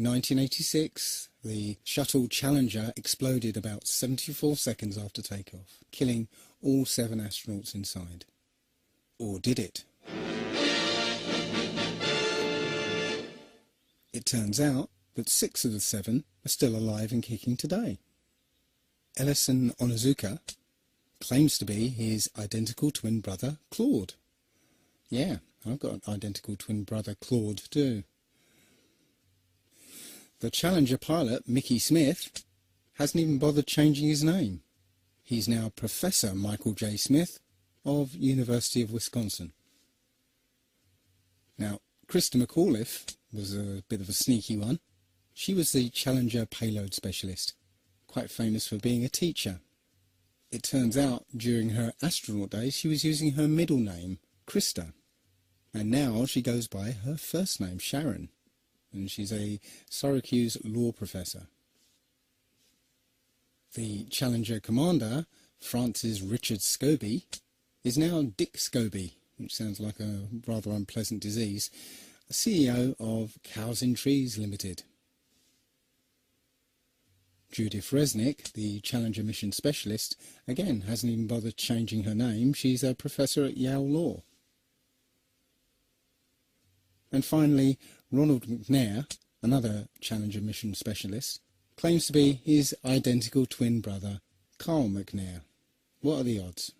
In 1986, the shuttle Challenger exploded about 74 seconds after takeoff, killing all 7 astronauts inside. Or did it? It turns out that 6 of the 7 are still alive and kicking today. Ellison Onizuka claims to be his identical twin brother, Claude. Yeah, I've got an identical twin brother, Claude, too. The Challenger pilot, Mickey Smith, hasn't even bothered changing his name. He's now Professor Michael J. Smith of University of Wisconsin. Now, Krista McAuliffe was a bit of a sneaky one. She was the Challenger payload specialist, quite famous for being a teacher. It turns out during her astronaut days she was using her middle name, Krista, and now she goes by her first name, Sharon, and she's a Syracuse law professor. The Challenger commander, Francis Richard Scobie, is now Dick Scobie, which sounds like a rather unpleasant disease, CEO of Cows in Trees Limited. Judith Resnick, the Challenger mission specialist, again hasn't even bothered changing her name. She's a professor at Yale Law. And finally, Ronald McNair, another Challenger mission specialist, claims to be his identical twin brother, Carl McNair. What are the odds?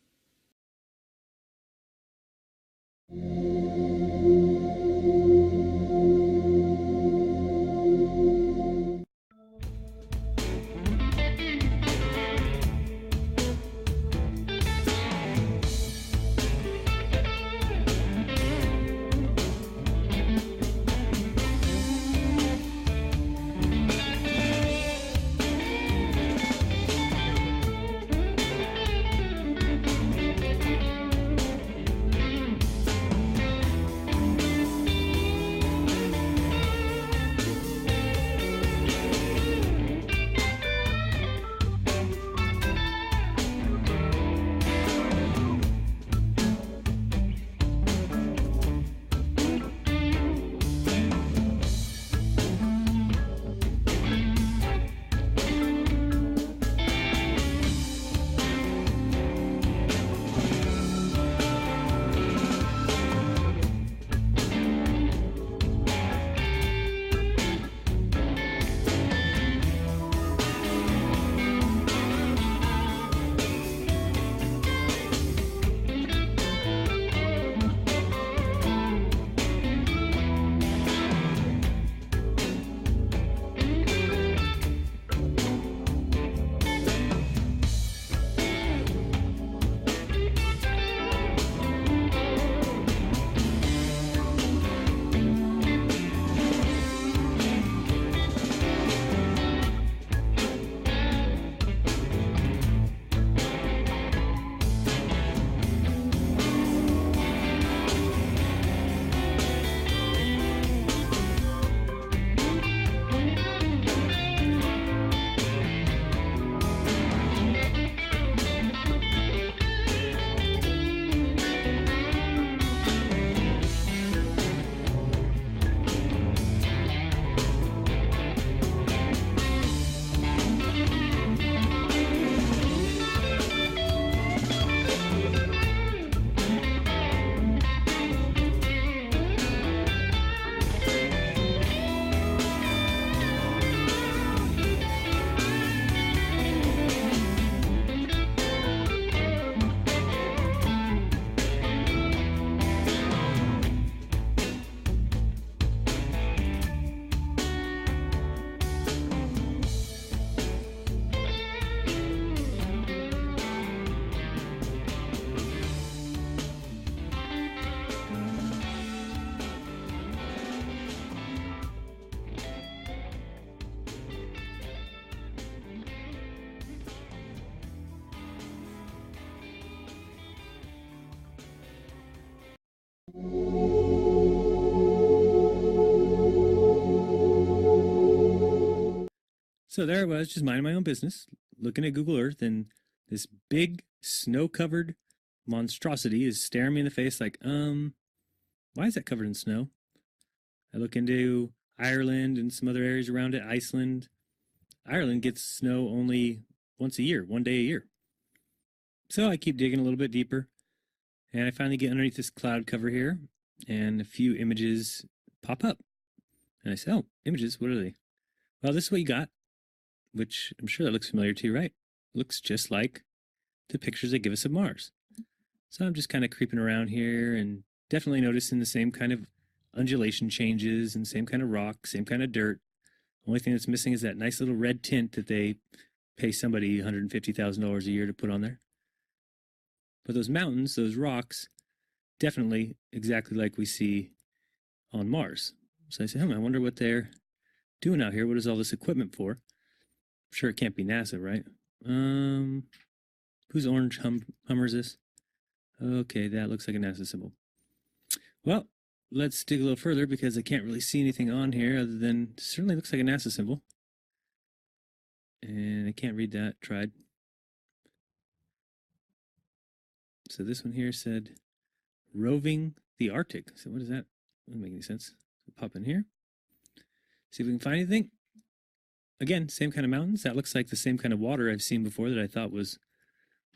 So there I was, just minding my own business, looking at Google Earth, and this big snow-covered monstrosity is staring me in the face like, why is that covered in snow? I look into Ireland and some other areas around it, Iceland. Ireland gets snow only once a year, 1 day a year. So I keep digging a little bit deeper, and I finally get underneath this cloud cover here, and a few images pop up. And I say, oh, images, what are they? Well, this is what you got, which I'm sure that looks familiar to you, right? Looks just like the pictures they give us of Mars. So I'm just kind of creeping around here and definitely noticing the same kind of undulation changes and same kind of rock, same kind of dirt. Only thing that's missing is that nice little red tint that they pay somebody $150,000 a year to put on there. But those mountains, those rocks, definitely exactly like we see on Mars. So I say, I wonder what they're doing out here. What is all this equipment for? I'm sure it can't be NASA, right? Whose orange Hummer is this? Okay, that looks like a NASA symbol. Well, let's dig a little further because I can't really see anything on here other than it certainly looks like a NASA symbol. And I can't read that. Tried. So this one here said roving the Arctic. So what is that? Doesn't make any sense. So pop in here. See if we can find anything. Again, same kind of mountains. That looks like the same kind of water I've seen before that I thought was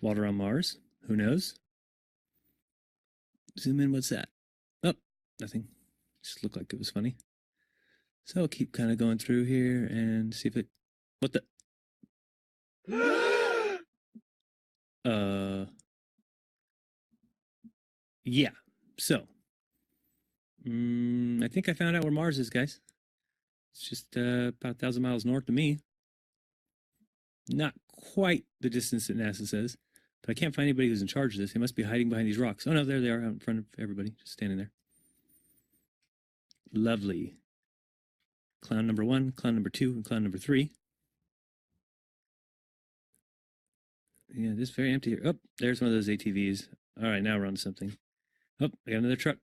water on Mars. Who knows? Zoom in. What's that? Oh, nothing. Just looked like it was funny. So I'll keep kind of going through here and see if it... What the... Yeah. So, I think I found out where Mars is, guys. It's just about 1,000 miles north of me. Not quite the distance that NASA says, but I can't find anybody who's in charge of this. They must be hiding behind these rocks. Oh no, there they are out in front of everybody, just standing there. Lovely. Clown number 1, clown number 2, and clown number 3. Yeah, this is very empty here. Oh, there's one of those ATVs. All right, now we're on to something. Oh, I got another truck.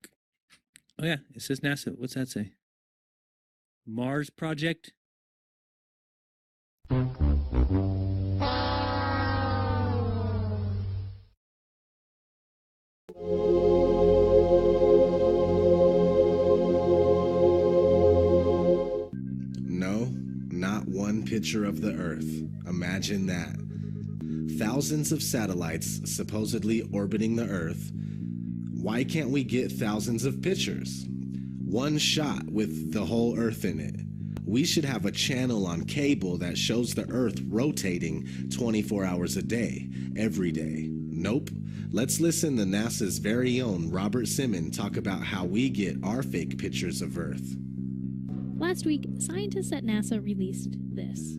Oh yeah, it says NASA. What's that say? Mars Project? No, not one picture of the Earth. Imagine that. Thousands of satellites supposedly orbiting the Earth. Why can't we get thousands of pictures? One shot with the whole Earth in it. We should have a channel on cable that shows the Earth rotating 24 hours a day, every day. Nope. Let's listen to NASA's very own Robert Simmons talk about how we get our fake pictures of Earth. Last week, scientists at NASA released this.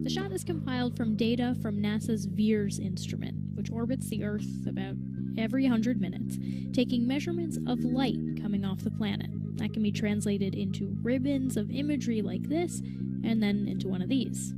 The shot is compiled from data from NASA's VEERS instrument, which orbits the Earth about every 100 minutes, taking measurements of light coming off the planet. That can be translated into ribbons of imagery like this, and then into one of these.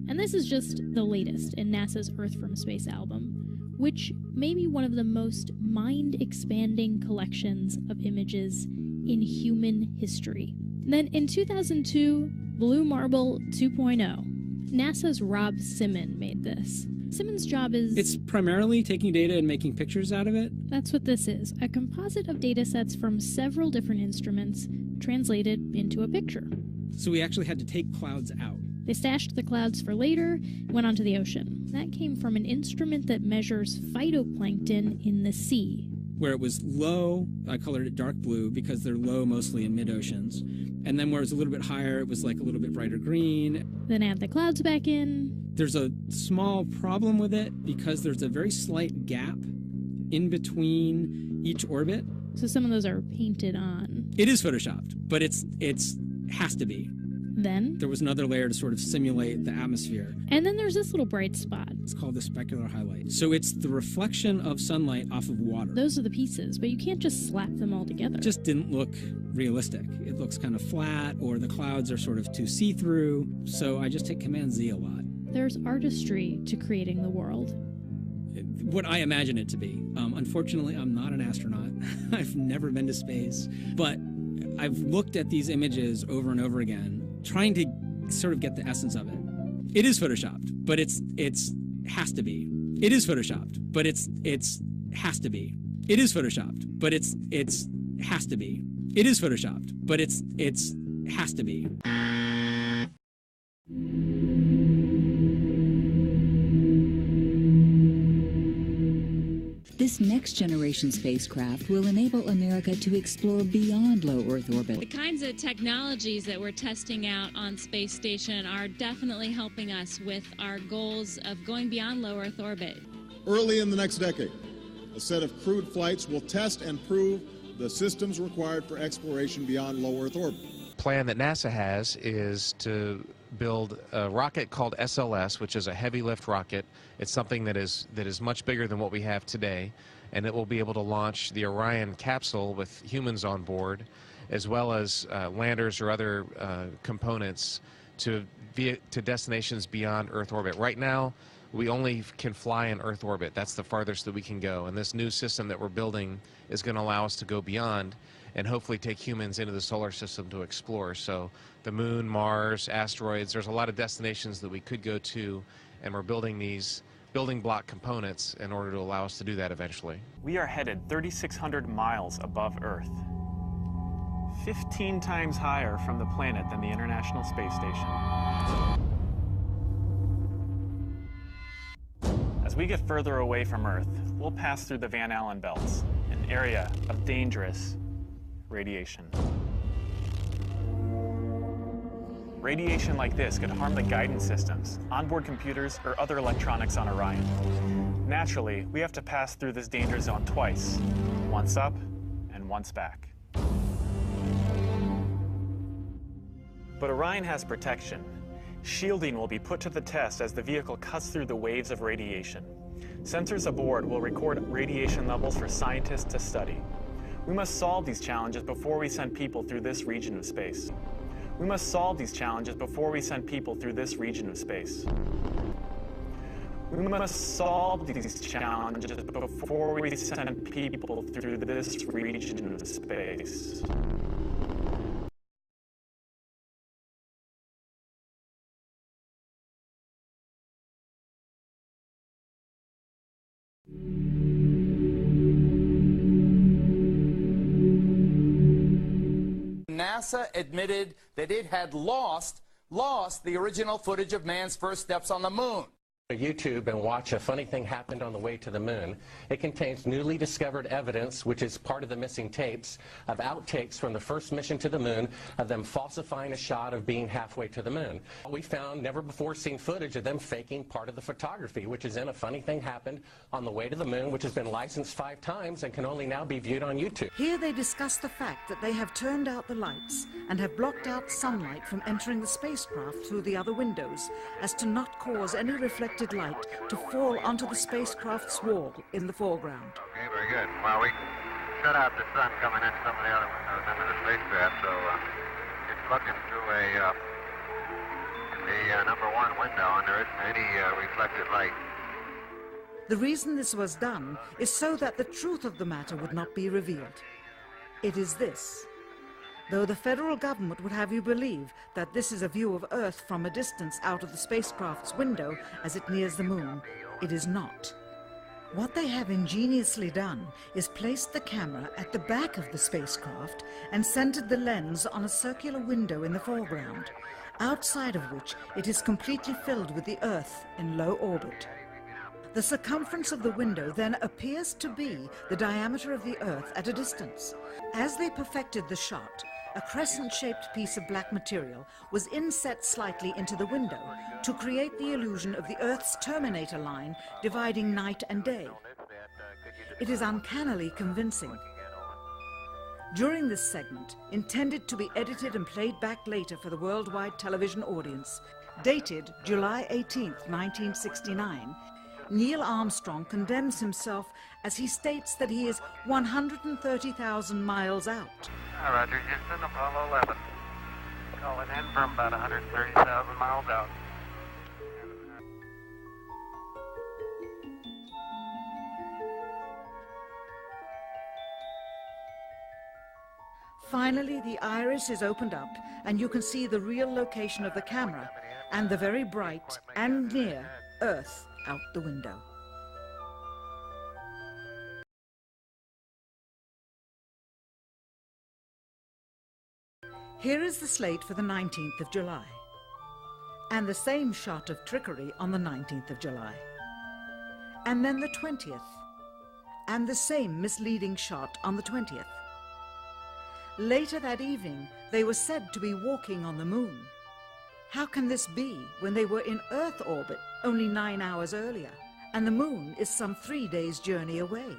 And this is just the latest in NASA's Earth from Space album, which may be one of the most mind-expanding collections of images in human history. And then in 2002, Blue Marble 2.0, NASA's Rob Simmons made this. Simmons' job is... It's primarily taking data and making pictures out of it. That's what this is, a composite of data sets from several different instruments translated into a picture. So we actually had to take clouds out. They stashed the clouds for later, went onto the ocean. That came from an instrument that measures phytoplankton in the sea. Where it was low, I colored it dark blue because they're low mostly in mid-oceans. And then where it was a little bit higher, it was like a little bit brighter green. Then add the clouds back in. There's a small problem with it because there's a very slight gap in between each orbit. So some of those are painted on. It is photoshopped, but it's has to be. Then there was another layer to sort of simulate the atmosphere. And then there's this little bright spot. It's called the specular highlight. So it's the reflection of sunlight off of water. Those are the pieces, but you can't just slap them all together. It just didn't look realistic. It looks kind of flat, or the clouds are sort of too see-through. So I just hit Command Z a lot. There's artistry to creating the world. What I imagine it to be. Unfortunately, I'm not an astronaut. I've never been to space. But I've looked at these images over and over again, trying to sort of get the essence of it. It is photoshopped, but it's has to be. It is photoshopped, but it's has to be. It is photoshopped, but it's has to be. It is photoshopped, but it's It has to be. This next-generation spacecraft will enable America to explore beyond low Earth orbit. The kinds of technologies that we're testing out on Space Station are definitely helping us with our goals of going beyond low Earth orbit. Early in the next decade, a set of crewed flights will test and prove the systems required for exploration beyond low Earth orbit. The plan that NASA has is to build a rocket called SLS, which is a heavy lift rocket. It's something that is much bigger than what we have today, and it will be able to launch the Orion capsule with humans on board, as well as landers or other components to destinations beyond Earth orbit. Right now, we only can fly in Earth orbit. That's the farthest that we can go, and this new system that we're building is going to allow us to go beyond and hopefully take humans into the solar system to explore. So the moon, Mars, asteroids, there's a lot of destinations that we could go to, and we're building these building block components in order to allow us to do that eventually. We are headed 3,600 miles above Earth, 15 times higher from the planet than the International Space Station. As we get further away from Earth, we'll pass through the Van Allen belts, an area of dangerous radiation. Radiation like this could harm the guidance systems, onboard computers, or other electronics on Orion. Naturally, we have to pass through this danger zone twice, once up and once back. But Orion has protection. Shielding will be put to the test as the vehicle cuts through the waves of radiation. Sensors aboard will record radiation levels for scientists to study. We must solve these challenges before we send people through this region of space. We must solve these challenges before we send people through this region of space. We must solve these challenges before we send people through this region of space. NASA admitted that it had lost the original footage of man's first steps on the moon. YouTube and watch A Funny Thing Happened on the Way to the Moon. It contains newly discovered evidence, which is part of the missing tapes, of outtakes from the first mission to the moon, of them falsifying a shot of being halfway to the moon. We found never before seen footage of them faking part of the photography, which is in A Funny Thing Happened on the Way to the Moon, which has been licensed 5 times and can only now be viewed on YouTube. Here they discuss the fact that they have turned out the lights and have blocked out sunlight from entering the spacecraft through the other windows, as to not cause any reflected light to fall onto the spacecraft's wall in the foreground. Okay, very good. Well, we shut out the sun coming in some of the other windows into the spacecraft, so it's looking through the number 1 window, and there isn't any reflected light. The reason this was done is so that the truth of the matter would not be revealed. It is this. Though the federal government would have you believe that this is a view of Earth from a distance out of the spacecraft's window as it nears the moon, it is not. What they have ingeniously done is placed the camera at the back of the spacecraft and centered the lens on a circular window in the foreground, outside of which it is completely filled with the Earth in low orbit. The circumference of the window then appears to be the diameter of the Earth at a distance. As they perfected the shot, a crescent-shaped piece of black material was inset slightly into the window to create the illusion of the Earth's terminator line dividing night and day. It is uncannily convincing. During this segment, intended to be edited and played back later for the worldwide television audience, dated July 18th, 1969, Neil Armstrong condemns himself as he states that he is 130,000 miles out. Roger, Houston, Apollo 11. Calling in from about 130,000 miles out. Finally, the iris is opened up and you can see the real location of the camera and the very bright and near Earth out the window. Here is the slate for the 19th of July, and the same shot of trickery on the 19th of July, and then the 20th, and the same misleading shot on the 20th. Later that evening, they were said to be walking on the moon. How can this be when they were in Earth orbit only 9 hours earlier, and the moon is some 3 days' journey away?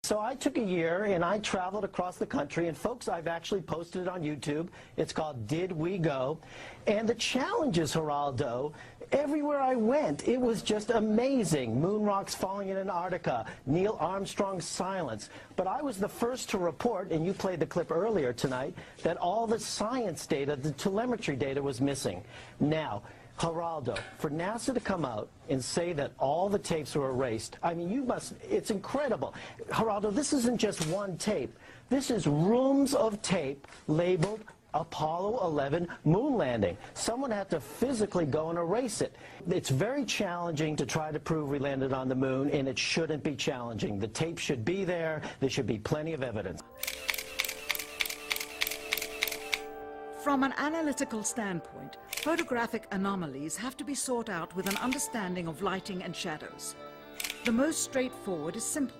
So I took a year and I traveled across the country, and folks, I've actually posted it on YouTube. It's called Did We Go? And the challenges, Geraldo, everywhere I went, it was just amazing. Moon rocks falling in Antarctica, Neil Armstrong's silence. But I was the first to report, and you played the clip earlier tonight, that all the science data, the telemetry data was missing. Now, Geraldo, for NASA to come out and say that all the tapes were erased, I mean, it's incredible. Geraldo, this isn't just one tape. This is rooms of tape labeled Apollo 11 moon landing. Someone had to physically go and erase it. It's very challenging to try to prove we landed on the moon, and it shouldn't be challenging. The tape should be there. There should be plenty of evidence. From an analytical standpoint, photographic anomalies have to be sought out with an understanding of lighting and shadows. The most straightforward is simple.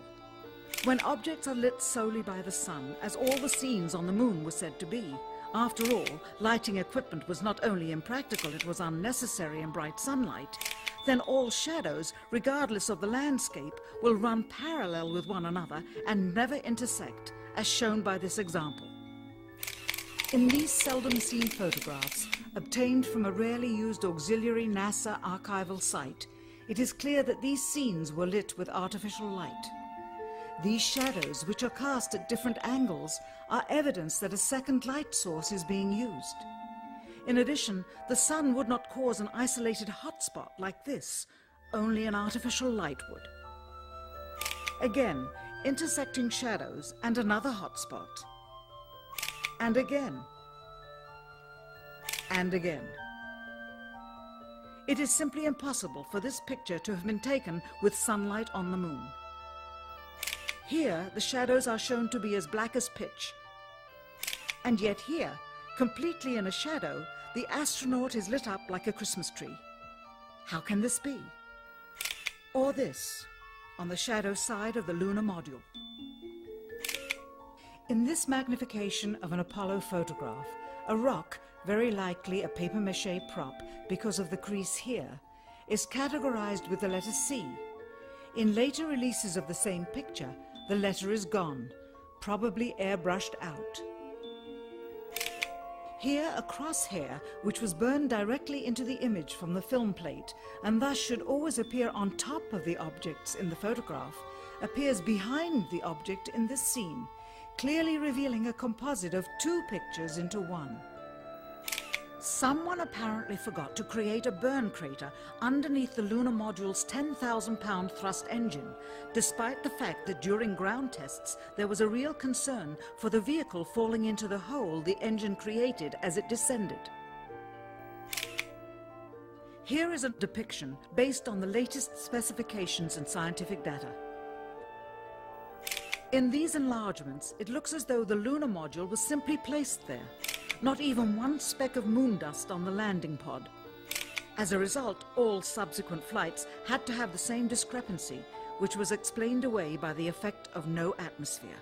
When objects are lit solely by the sun, as all the scenes on the moon were said to be, after all, lighting equipment was not only impractical, it was unnecessary in bright sunlight, then all shadows, regardless of the landscape, will run parallel with one another and never intersect, as shown by this example. In these seldom seen photographs, obtained from a rarely used auxiliary NASA archival site, it is clear that these scenes were lit with artificial light. These shadows, which are cast at different angles, are evidence that a second light source is being used. In addition, the sun would not cause an isolated hotspot like this, only an artificial light would. Again, intersecting shadows and another hotspot. And again. And again. It is simply impossible for this picture to have been taken with sunlight on the moon. Here, the shadows are shown to be as black as pitch. And yet here, completely in a shadow, the astronaut is lit up like a Christmas tree. How can this be? Or this, on the shadow side of the lunar module. In this magnification of an Apollo photograph, a rock, very likely a papier-mâché prop because of the crease here, is categorized with the letter C. In later releases of the same picture, the letter is gone, probably airbrushed out. Here, a crosshair, which was burned directly into the image from the film plate, and thus should always appear on top of the objects in the photograph, appears behind the object in this scene, clearly revealing a composite of two pictures into one. Someone apparently forgot to create a burn crater underneath the lunar module's 10,000-pound thrust engine, despite the fact that during ground tests there was a real concern for the vehicle falling into the hole the engine created as it descended. Here is a depiction based on the latest specifications and scientific data. In these enlargements, it looks as though the lunar module was simply placed there. Not even one speck of moon dust on the landing pod. As a result, all subsequent flights had to have the same discrepancy, which was explained away by the effect of no atmosphere.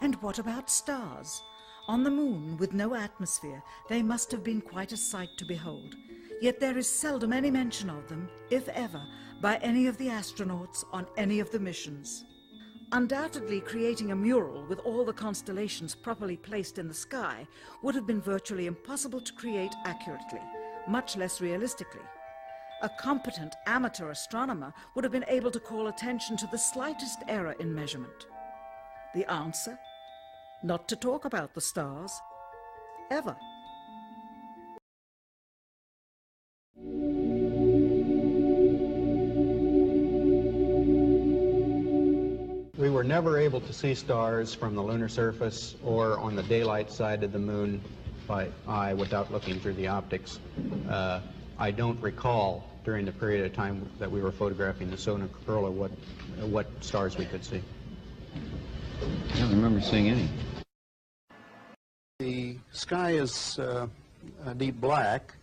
And what about stars? On the moon, with no atmosphere, they must have been quite a sight to behold. Yet there is seldom any mention of them, if ever, by any of the astronauts on any of the missions. Undoubtedly, creating a mural with all the constellations properly placed in the sky would have been virtually impossible to create accurately, much less realistically. A competent amateur astronomer would have been able to call attention to the slightest error in measurement. The answer? Not to talk about the stars, ever. We were never able to see stars from the lunar surface or on the daylight side of the moon by eye without looking through the optics. I don't recall during the period of time that we were photographing the solar corona what stars we could see. I don't remember seeing any. The sky is deep black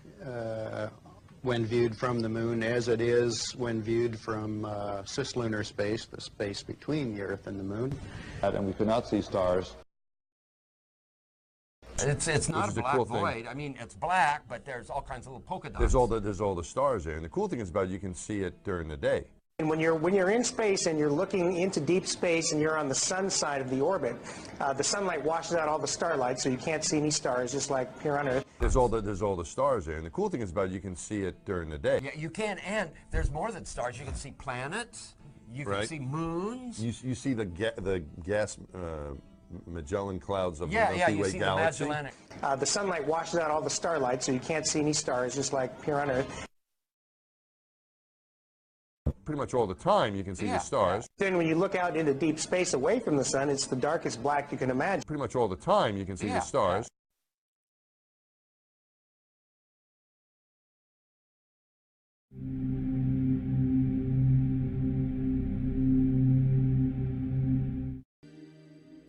when viewed from the moon, as it is when viewed from cislunar space, the space between the Earth and the moon. And we cannot see stars. It's not a Which is black cool thing. void. I mean, it's black, but there's all kinds of little polka dots. There's all the stars there, and the cool thing is about it, you can see it during the day. And when you're in space and you're looking into deep space and you're on the sun side of the orbit, the sunlight washes out all the starlight, so you can't see any stars, just like here on Earth. There's all the stars there, and the cool thing is about it, you can see it during the day. Yeah, you can, and there's more than stars. You can see planets. You can Right. see moons. You see the gas Magellan clouds of the you Milky Way see galaxy. the Magellanic. The sunlight washes out all the starlight, so you can't see any stars, just like here on Earth. Pretty much all the time you can see the stars. Then when you look out into deep space away from the sun, it's the darkest black you can imagine. Pretty much all the time you can see the stars.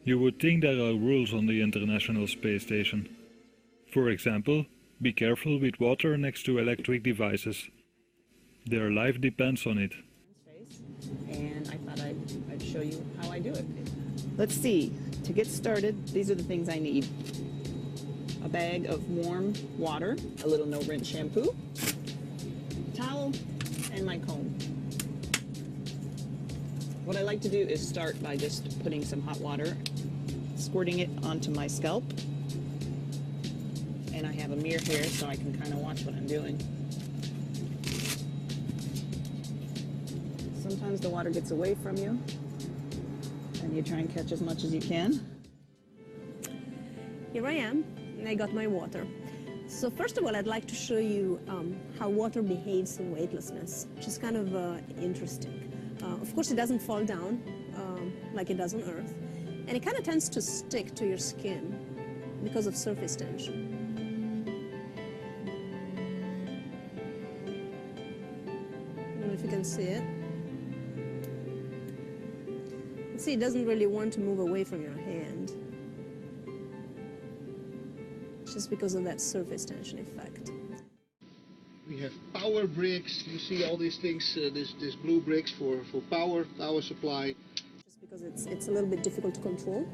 You would think there are rules on the International Space Station. For example, be careful with water next to electric devices. Their life depends on it. And I thought I'd show you how I do it. Let's see. To get started, these are the things I need. A bag of warm water, a little no-rinse shampoo, towel, and my comb. What I like to do is start by just putting some hot water, squirting it onto my scalp. And I have a mirror here so I can kind of watch what I'm doing. Sometimes the water gets away from you, and you try and catch as much as you can. Here I am, and I got my water. So first of all, I'd like to show you how water behaves in weightlessness, which is kind of interesting. Of course, it doesn't fall down like it does on Earth, and it kind of tends to stick to your skin because of surface tension. I don't know if you can see it. See, it doesn't really want to move away from your hand, just because of that surface tension effect. We have power bricks. You see all these things, this blue bricks for power supply. Just because it's a little bit difficult to control.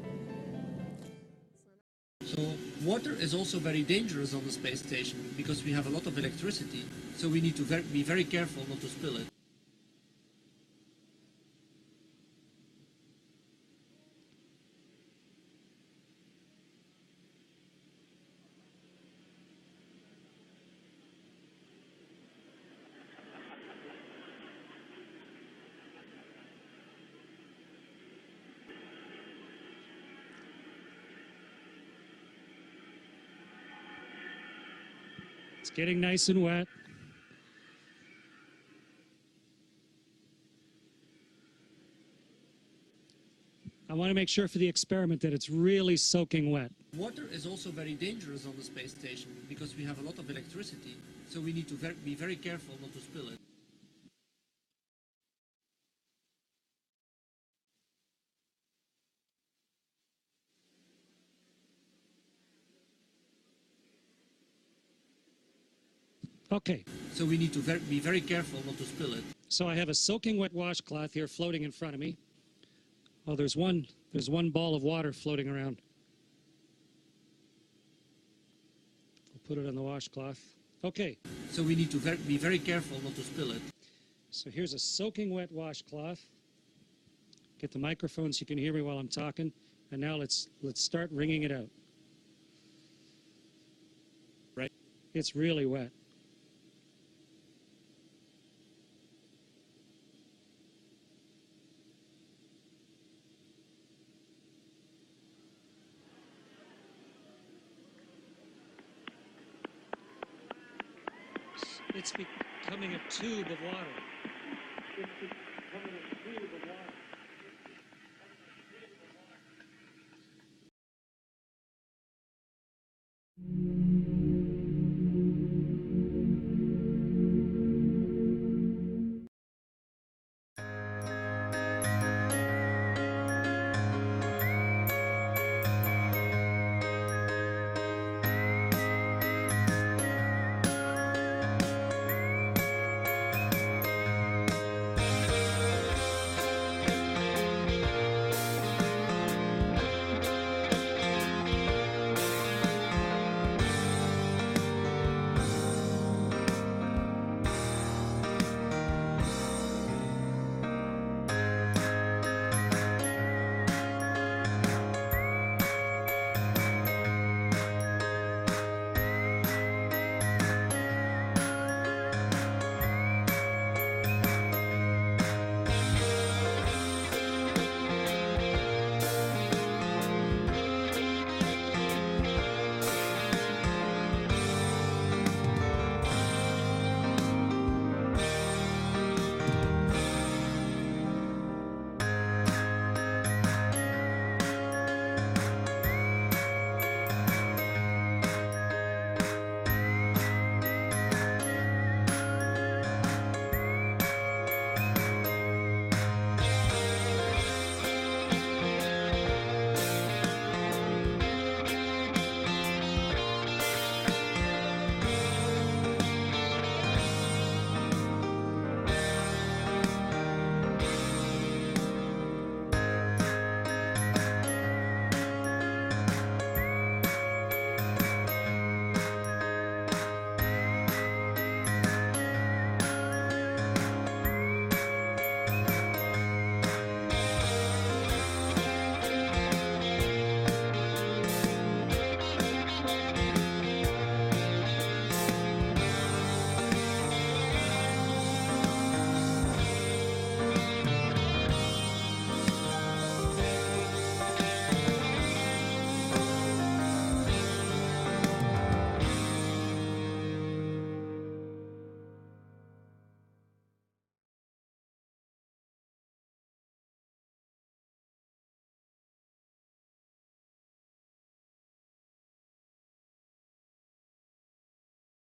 So water is also very dangerous on the space station because we have a lot of electricity. So we need to be very careful not to spill it. It's getting nice and wet. I want to make sure for the experiment that it's really soaking wet. Water is also very dangerous on the space station because we have a lot of electricity. So we need to be very careful not to spill it. Okay. So we need to be very careful not to spill it. So I have a soaking wet washcloth here floating in front of me. Oh, there's one ball of water floating around. I'll put it on the washcloth. Okay. So we need to be very careful not to spill it. So here's a soaking wet washcloth. Get the microphone so you can hear me while I'm talking. And now let's start wringing it out. Right? It's really wet. It's becoming a tube of water.